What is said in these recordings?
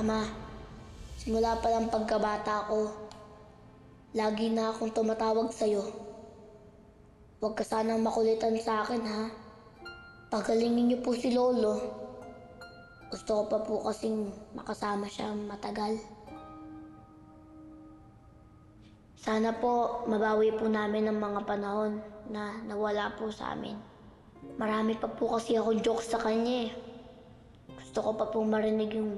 Ama, simula pa lang pagkabata ko, lagi na akong tumatawag sa'yo. Huwag ka sanang makulitan sa akin, ha? Pagalingin niyo po si Lolo. Gusto ko pa po kasing makasama siya matagal. Sana po mabawi po namin ang mga panahon na nawala po sa amin. Marami pa po kasi akong jokes sa kanya eh. Gusto ko pa pong marinig yung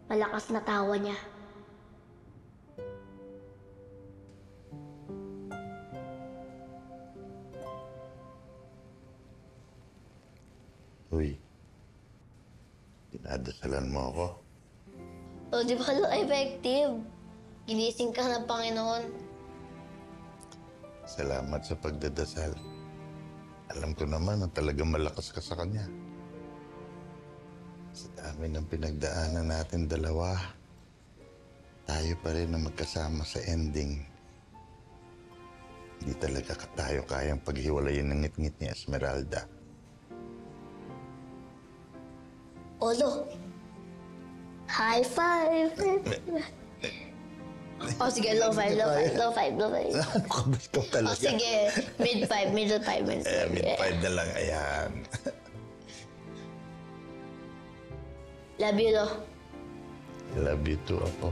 malakas na tawa niya. Uy, dinadasalan mo ako. O, di ba lo effective? Ginising ka ng Panginoon. Salamat sa pagdadasal. Alam ko naman na talagang malakas ka sa kanya. Sa dami ng pinagdaanan natin dalawa, tayo pa rin na magkasama sa ending. Hindi talaga tayo kayang paghiwalayin ng ngit-ngit ni Esmeralda. Olo, high five! O sige, low five. Ano ka ba ito O talaga? sige, mid five. Mid-five na lang, ayan. Love you, Lo. Love you too, ako.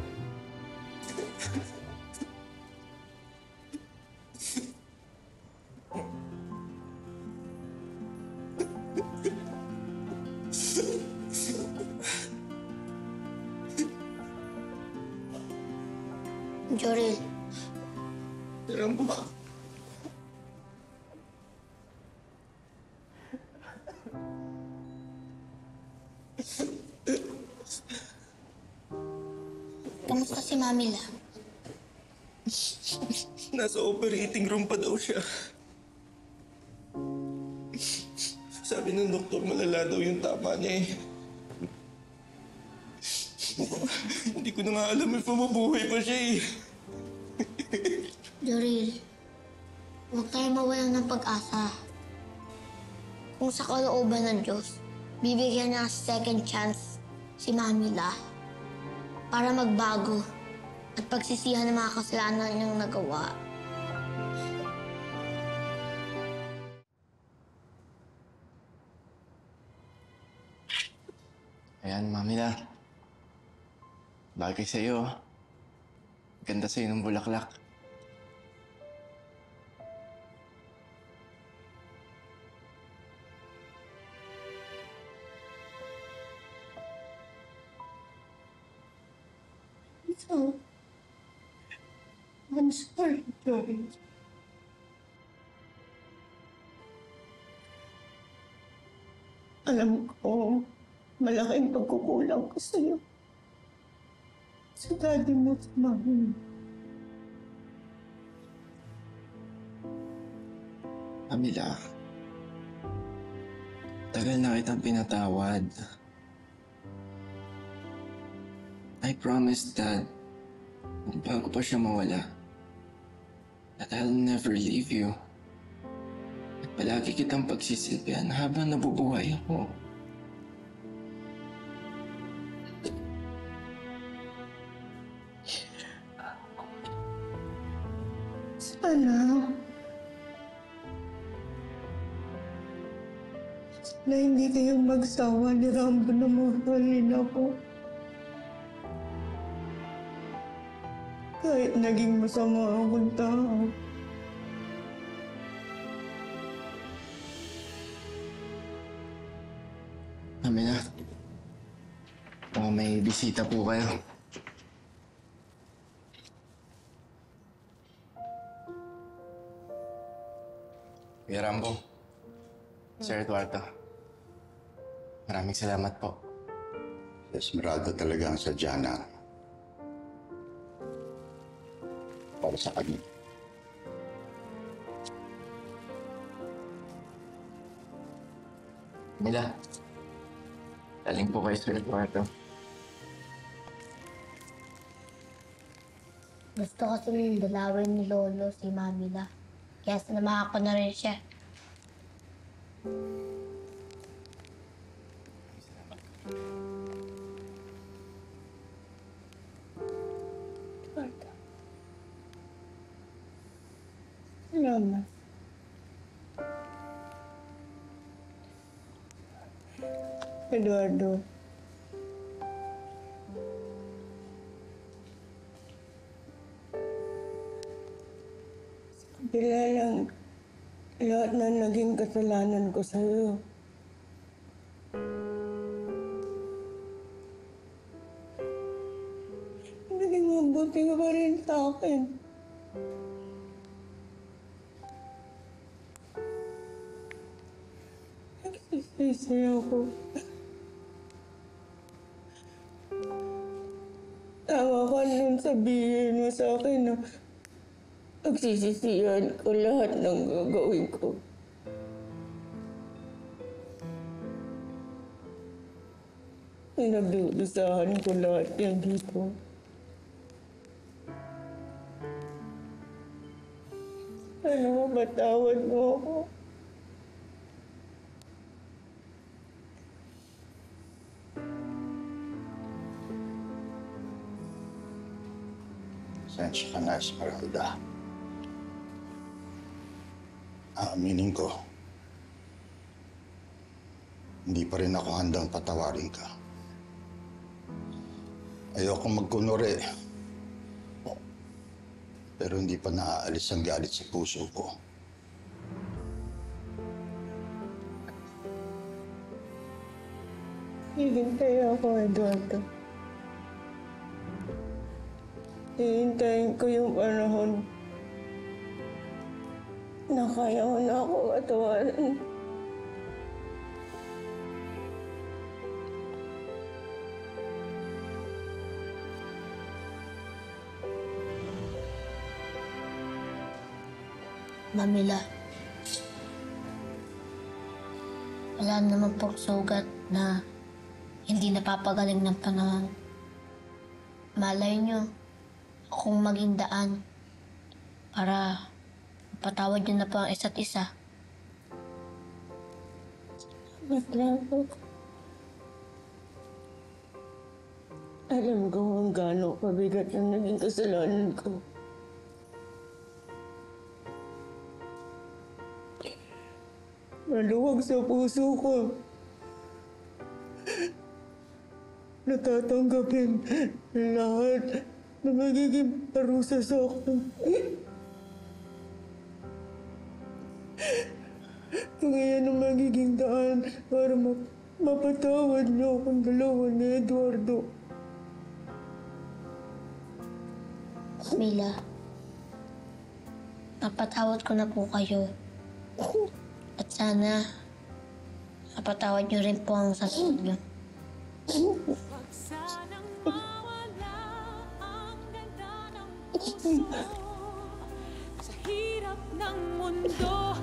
Joril, Rambo. kamusta si Mami La? Nasa operating room pa daw siya. Sabi ng doktor, malala daw yung tama niya eh. Hindi ko na nga alam if mabubuhay pa siya eh. Joril, huwag tayo mawalan ng pag-asa. Kung sa kalooban ng Diyos, bibigyan niya ng second chance si Mami La para magbago at pagsisihan ng mga kasalanan niyang nagawa. Ayan, Mami La. Bagay sa'yo. Ganda sa'yo ng bulaklak. So, I'm sorry, Joy. Alam ko, malaking pagkukulang ko sa'yo. Sa daddy mo, sa mami mo. Amila, tagal na kitang pinatawad. I promised Dad, bago pa siya mawala, that I'll never leave you. At palagi kitang pagsisilbihan habang nabubuhay ako. Sana hindi kayong magsawa ni Rambo na mahalin ako. Kahit naging masama akong tao. Amila, may bisita po kayo. Kuya Rambo, Sir Eduardo, maraming salamat po. Esmeralda talaga ang sadya na para sa kanya. Mila, galing po kay Sir Eduardo. Gusto kasi dalawin ni Lolo si Mami La. Kaya sinamahan ko na rin siya. Salamat. Eduardo. Bila lang lahat na naging kasalanan ko sa'yo. Naging mabuti ka pa rin sa akin. Nagsisisi ako. Tama ka nun sabihin mo sa akin na pagsisisihan ko lahat ng gagawin ko. Pinagdudusahan ko lahat yan dito. Sana mapatawad mo ako. Sensya ka na, Esmeralda. Aaminin ko, hindi pa rin ako handang patawarin ka. Ayoko magkunwari, pero hindi pa naaalis ang galit sa puso ko. Hihintay ako, Eduardo. Hihintayin ko yung panahon na kaya ko na ako patawarin. Mamila, wala naman pong sugat na hindi napapagaling ng panahon. Malay nyo, akong maging daan para mapatawad nyo na po ang isa't isa. Matrapo. Alam ko kung gaano kabigat ang naging kasalanan ko. Maluwag sa puso ko. Natatanggapin lahat na magiging parusa sa akin. Kung iyan ang magiging daan para mapatawad niyo akong dalawa ni Eduardo. Mila, napatawad ko na po kayo. At sana, napatawad nyo rin po ang sasunod nyo. Huwag sanang mawala ang ganda ng puso. Sa hirap ng mundo,